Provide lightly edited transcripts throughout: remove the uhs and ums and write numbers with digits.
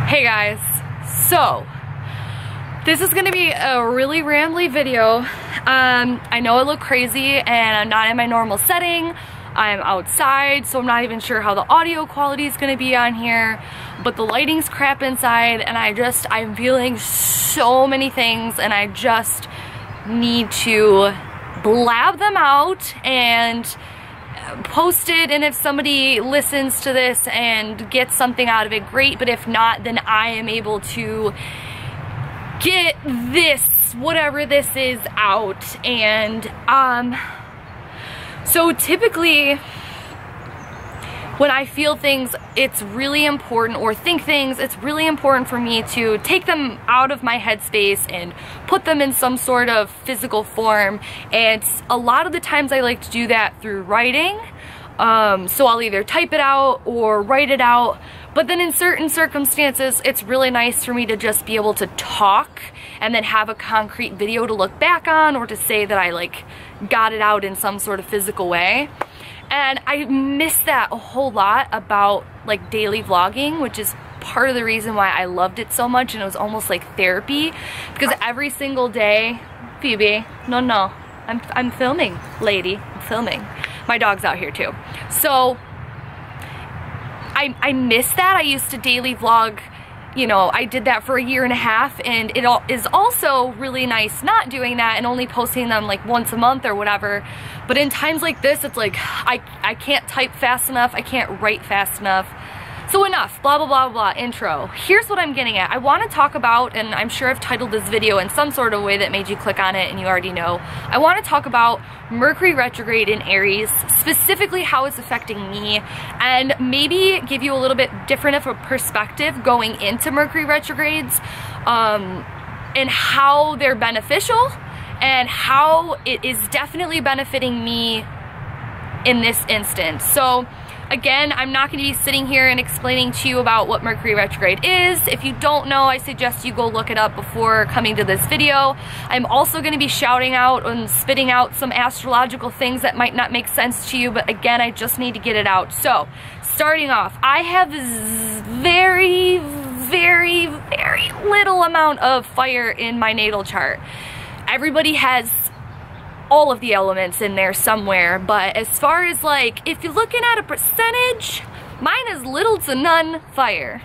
Hey guys, so this is gonna be a really rambly video. I know I look crazy and I'm not in my normal setting. I'm outside, so I'm not even sure how the audio quality is gonna be on here, but the lighting's crap inside and I'm feeling so many things and I just need to blab them out and post it, and if somebody listens to this and gets something out of it, great, but if not, then I am able to get this, whatever this is, out. And so typically when I feel things, it's really important, or think things, it's really important for me to take them out of my headspace and put them in some sort of physical form. And a lot of the times I like to do that through writing. So I'll either type it out or write it out. But then in certain circumstances, it's really nice for me to just be able to talk and then have a concrete video to look back on, or to say that I like got it out in some sort of physical way. And I miss that a whole lot about like daily vlogging, which is part of the reason why I loved it so much, and it was almost like therapy, because every single day, Phoebe, no, I'm filming, lady, I'm filming. My dog's out here too. So I miss that. I used to daily vlog, you know, I did that for a year and a half, and it is also really nice not doing that and only posting them like once a month or whatever. But in times like this, it's like I can't type fast enough, I can't write fast enough. So enough, blah, blah, blah, blah, intro. Here's what I'm getting at. I want to talk about, and I'm sure I've titled this video in some sort of way that made you click on it and you already know. I want to talk about Mercury retrograde in Aries, specifically how it's affecting me, and maybe give you a little bit different of a perspective going into Mercury retrogrades, and how they're beneficial, and how it is definitely benefiting me in this instance. So again, I'm not going to be sitting here and explaining to you about what Mercury retrograde is. If you don't know, I suggest you go look it up before coming to this video. I'm also going to be shouting out and spitting out some astrological things that might not make sense to you, but again, I just need to get it out. So, starting off, I have very, very, very little amount of fire in my natal chart. Everybody has all of the elements in there somewhere, but as far as like, if you're looking at a percentage, mine is little to none fire.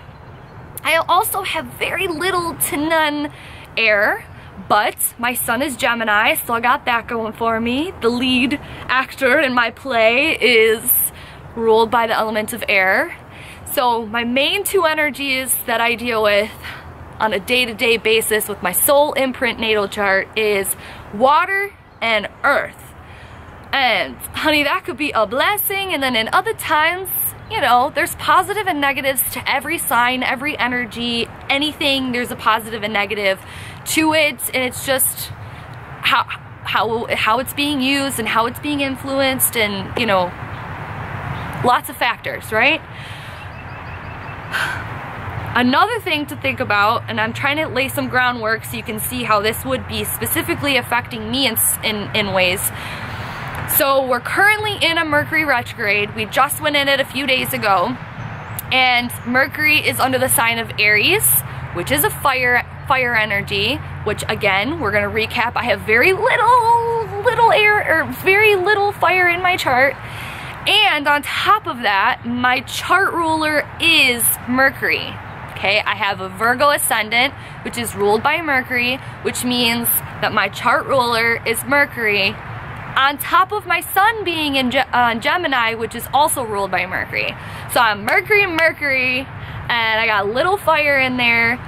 I also have very little to none air, but my sun is Gemini, so I got that going for me. The lead actor in my play is ruled by the element of air. So my main two energies that I deal with on a day-to-day basis with my soul imprint natal chart is water and earth. And honey, that could be a blessing, and then in other times, you know, there's positive and negatives to every sign, every energy, anything, there's a positive and negative to it, and it's just how it's being used and how it's being influenced, and you know, lots of factors, right? Another thing to think about, and I'm trying to lay some groundwork so you can see how this would be specifically affecting me in ways. So we're currently in a Mercury retrograde. We just went in it a few days ago, and Mercury is under the sign of Aries, which is a fire energy, which again, we're gonna recap. I have very little air, or very little fire in my chart. And on top of that, my chart ruler is Mercury. Okay, I have a Virgo ascendant, which is ruled by Mercury, which means that my chart ruler is Mercury, on top of my sun being in Gemini, which is also ruled by Mercury. So I'm Mercury, and I got little fire in there.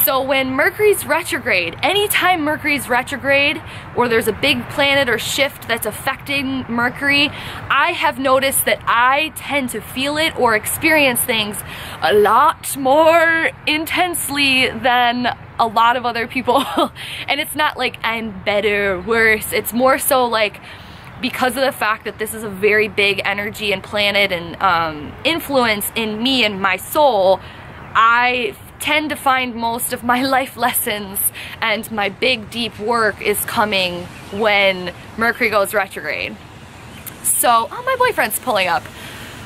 So when Mercury's retrograde, anytime Mercury's retrograde, or there's a big planet or shift that's affecting Mercury, I have noticed that I tend to feel it or experience things a lot more intensely than a lot of other people. And it's not like I'm better, worse, it's more so like, because of the fact that this is a very big energy and planet and influence in me and my soul, I tend to find most of my life lessons and my big deep work is coming when Mercury goes retrograde. So, oh, my boyfriend's pulling up.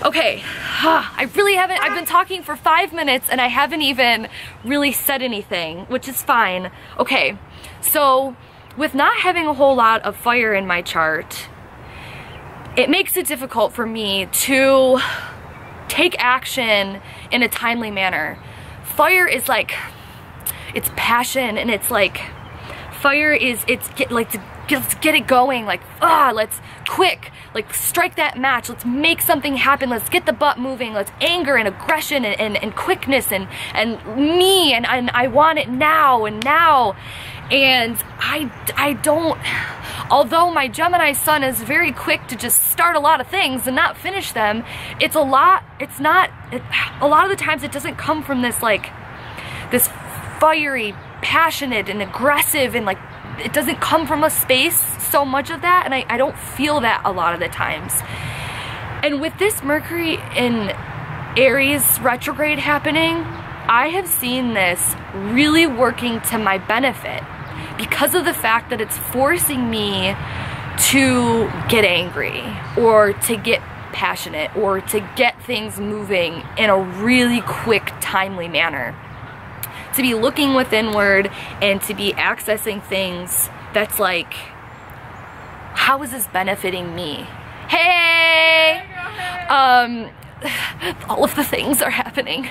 Okay, I've been talking for 5 minutes and I haven't even really said anything, which is fine. Okay, so with not having a whole lot of fire in my chart, it makes it difficult for me to take action in a timely manner. Fire is like, it's passion, and it's like, fire is, let's get it going, like, let's quick, like, strike that match, let's make something happen, let's get the butt moving, let's anger and aggression and quickness and me, and I want it now and now. And I don't, although my Gemini sun is very quick to just start a lot of things and not finish them, a lot of the times it doesn't come from this, like, this fiery, passionate and aggressive, and like, it doesn't come from a space so much of that, and I don't feel that a lot of the times. And with this Mercury in Aries retrograde happening, I have seen this really working to my benefit because of the fact that it's forcing me to get angry or to get passionate or to get things moving in a really quick, timely manner. To be looking withinward and to be accessing things that's like, how is this benefiting me? Hey! All of the things are happening.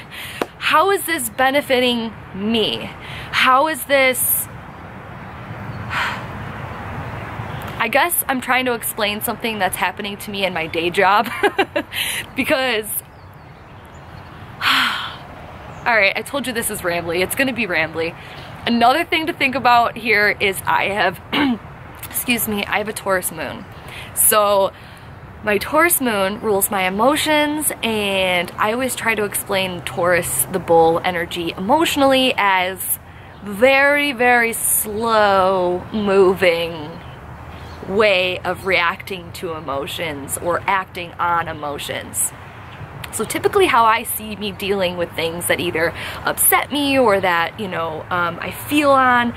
How is this benefiting me? How is this... I guess I'm trying to explain something that's happening to me in my day job because... Alright, I told you this is rambly. It's gonna be rambly. Another thing to think about here is I have, excuse me, I have a Taurus moon. So my Taurus moon rules my emotions, and I always try to explain Taurus, the bull energy, emotionally as very, very slow moving way of reacting to emotions or acting on emotions. So typically how I see me dealing with things that either upset me or that, you know, I feel on,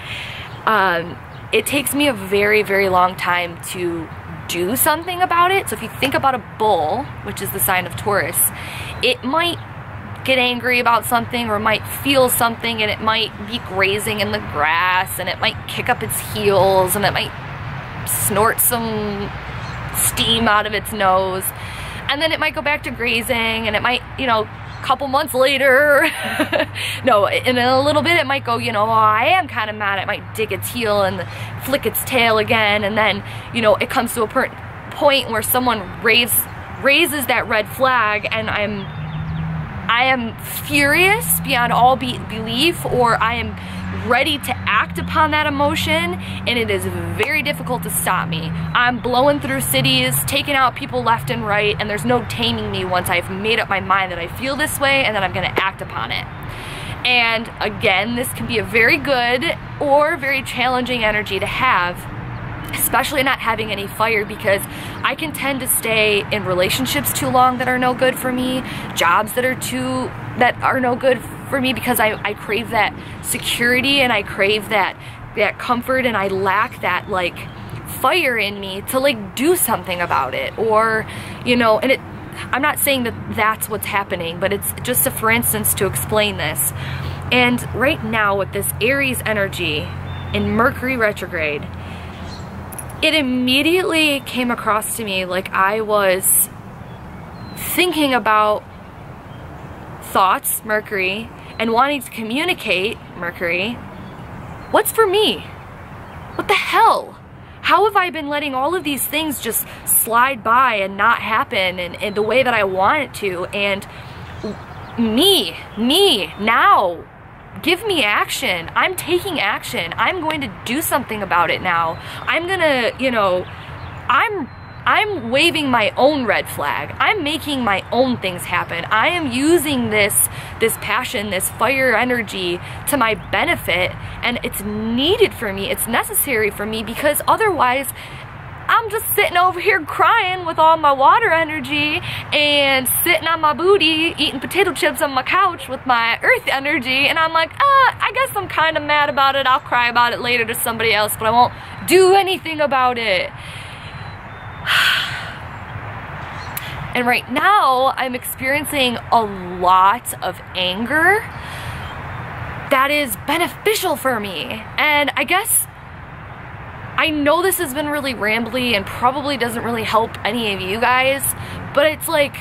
it takes me a very, very long time to do something about it. So if you think about a bull, which is the sign of Taurus, it might get angry about something or might feel something, and it might be grazing in the grass, and it might kick up its heels, and it might snort some steam out of its nose. And then it might go back to grazing, and it might, you know, a couple months later, no, and in a little bit it might go, you know, oh, I am kind of mad. It might dig its heel and flick its tail again, and then, you know, it comes to a point where someone raises that red flag, and I am furious beyond all belief, or I am ready to act upon that emotion, and it is very difficult to stop me. I'm blowing through cities, taking out people left and right, and there's no taming me once I've made up my mind that I feel this way and that I'm gonna act upon it. And again, this can be a very good or very challenging energy to have, especially not having any fire, because I can tend to stay in relationships too long that are no good for me, jobs that are no good for me, because I crave that security and I crave that comfort, and I lack that, like, fire in me to, like, do something about it, or, you know, and I'm not saying that that's what's happening, but it's just a for instance to explain this. And right now with this Aries energy in Mercury retrograde, it immediately came across to me like I was thinking about thoughts, Mercury, and wanting to communicate, Mercury, what's for me? What the hell? How have I been letting all of these things just slide by and not happen in the way that I want it to? And me, now, give me action. I'm taking action. I'm going to do something about it now. I'm gonna, you know, I'm waving my own red flag. I'm making my own things happen. I am using this passion, this fire energy to my benefit, and it's needed for me. It's necessary for me, because otherwise I'm just sitting over here crying with all my water energy and sitting on my booty eating potato chips on my couch with my earth energy, and I'm like, I guess I'm kind of mad about it. I'll cry about it later to somebody else, but I won't do anything about it. And right now, I'm experiencing a lot of anger that is beneficial for me. And I guess I know this has been really rambly and probably doesn't really help any of you guys, but it's like,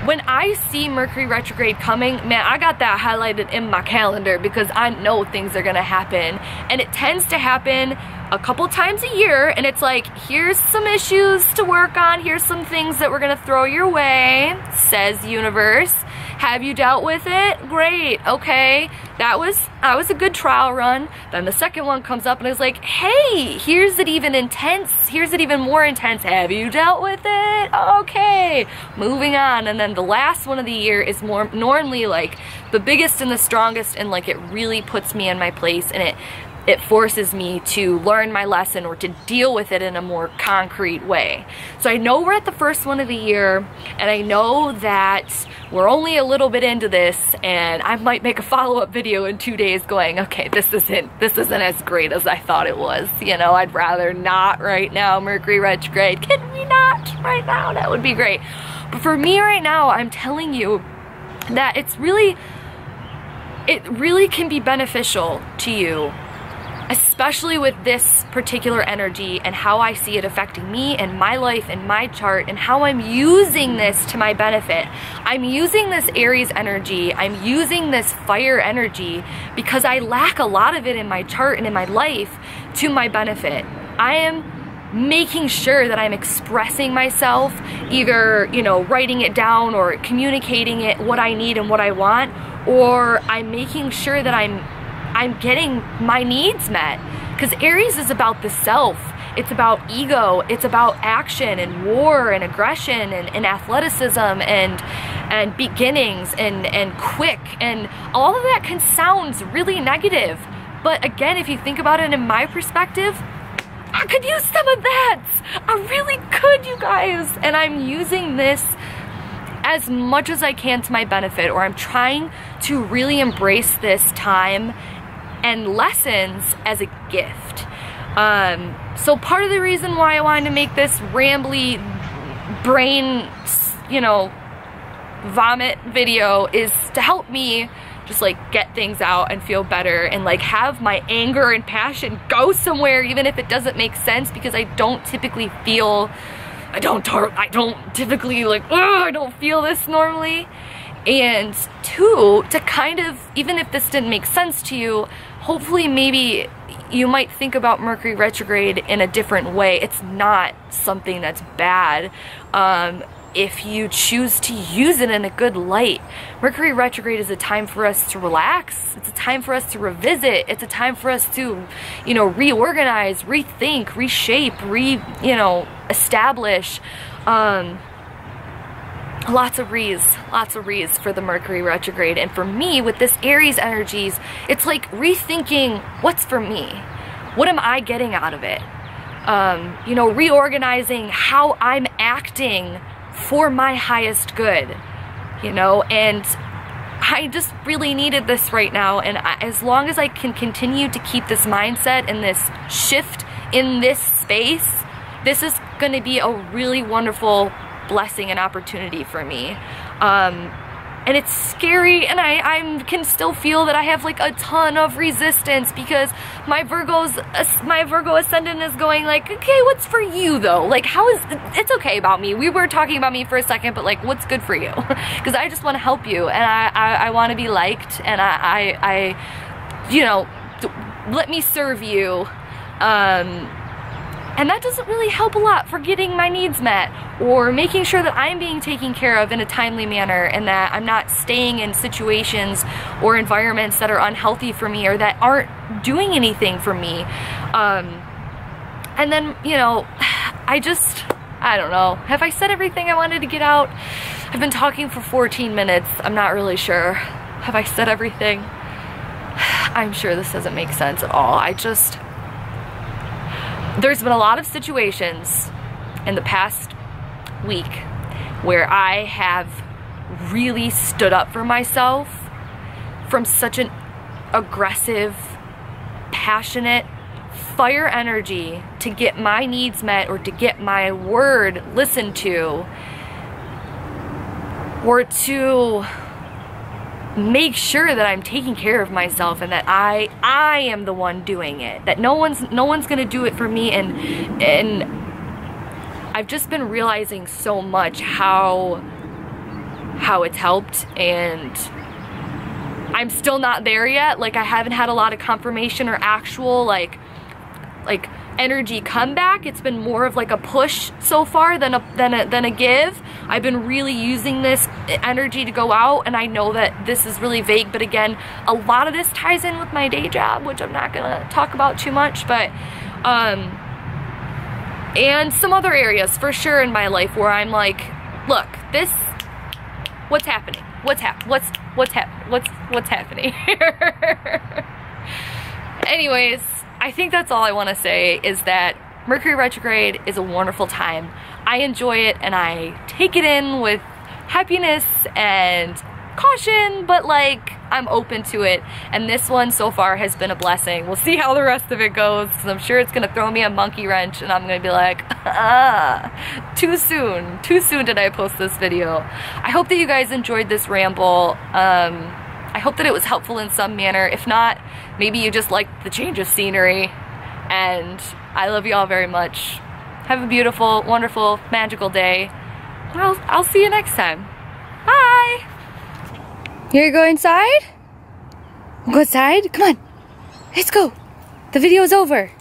when I see Mercury retrograde coming, man, I got that highlighted in my calendar because I know things are gonna happen. And it tends to happen a couple times a year, and it's like, here's some issues to work on, here's some things that we're gonna throw your way, says universe. Have you dealt with it? Great, okay. That was a good trial run. Then the second one comes up and it's like, hey, here's it even intense, here's it even more intense. Have you dealt with it? Okay, moving on. And then the last one of the year is more normally like the biggest and the strongest, and like it really puts me in my place, and it forces me to learn my lesson or to deal with it in a more concrete way. So I know we're at the first one of the year, and I know that we're only a little bit into this, and I might make a follow-up video in 2 days going, okay, this isn't as great as I thought it was. You know, I'd rather not right now, Mercury retrograde. Can we not right now? That would be great. But for me right now, I'm telling you that it really can be beneficial to you, especially with this particular energy and how I see it affecting me and my life and my chart, and how I'm using this to my benefit. I'm using this Aries energy, I'm using this fire energy because I lack a lot of it in my chart and in my life to my benefit. I am making sure that I'm expressing myself, either, you know, writing it down or communicating it, what I need and what I want, or I'm making sure that I'm getting my needs met. Because Aries is about the self, it's about ego, it's about action and war and aggression and athleticism and beginnings and quick, and all of that can sound really negative. But again, if you think about it in my perspective, I could use some of that. I really could, you guys. And I'm using this as much as I can to my benefit, or I'm trying to really embrace this time and lessons as a gift. So part of the reason why I wanted to make this rambly brain, you know, vomit video is to help me just like get things out and feel better, and like have my anger and passion go somewhere, even if it doesn't make sense, because I don't typically feel, I don't typically like, I don't feel this normally. And two, to kind of, even if this didn't make sense to you, hopefully maybe you might think about Mercury retrograde in a different way. It's not something that's bad if you choose to use it in a good light. Mercury retrograde is a time for us to relax. It's a time for us to revisit. It's a time for us to, you know, reorganize, rethink, reshape, establish. Lots of re's for the Mercury retrograde. And for me, with this Aries energies, it's like rethinking what's for me. What am I getting out of it? You know, reorganizing how I'm acting for my highest good, you know, and I just really needed this right now. And as long as I can continue to keep this mindset and this shift in this space, this is going to be a really wonderful blessing and opportunity for me. And it's scary, and I can still feel that I have like a ton of resistance, because my Virgo ascendant is going like, okay, what's for you though? Like, how is, it's okay about me. We were talking about me for a second, but like, what's good for you? Because I just want to help you, and I want to be liked, and I you know, let me serve you. And that doesn't really help a lot for getting my needs met, or making sure that I'm being taken care of in a timely manner, and that I'm not staying in situations or environments that are unhealthy for me or that aren't doing anything for me. And then, you know, I don't know. Have I said everything I wanted to get out? I've been talking for 14 minutes. I'm not really sure. Have I said everything? I'm sure this doesn't make sense at all. There's been a lot of situations in the past week where I have really stood up for myself from such an aggressive, passionate, fire energy to get my needs met or to get my word listened to, or to make sure that I'm taking care of myself and that I am the one doing it, that no one's gonna do it for me. And I've just been realizing so much how it's helped, and I'm still not there yet. Like, I haven't had a lot of confirmation or actual like energy comeback. It's been more of like a push so far than a give. I've been really using this energy to go out, and I know that this is really vague, but again, a lot of this ties in with my day job, which I'm not gonna talk about too much, but and some other areas for sure in my life where I'm like, look, this, what's happening? What's happening here? Anyways, I think that's all I want to say, is that Mercury retrograde is a wonderful time. I enjoy it and I take it in with happiness and caution, but like, I'm open to it, and this one so far has been a blessing. We'll see how the rest of it goes, because I'm sure it's gonna throw me a monkey wrench and I'm gonna be like, too soon did I post this video. I hope that you guys enjoyed this ramble. I hope that it was helpful in some manner. If not, maybe you just liked the change of scenery, and I love you all very much. Have a beautiful, wonderful, magical day. I'll see you next time. Bye! You ready to go inside? We'll go inside? Come on. Let's go. The video's over.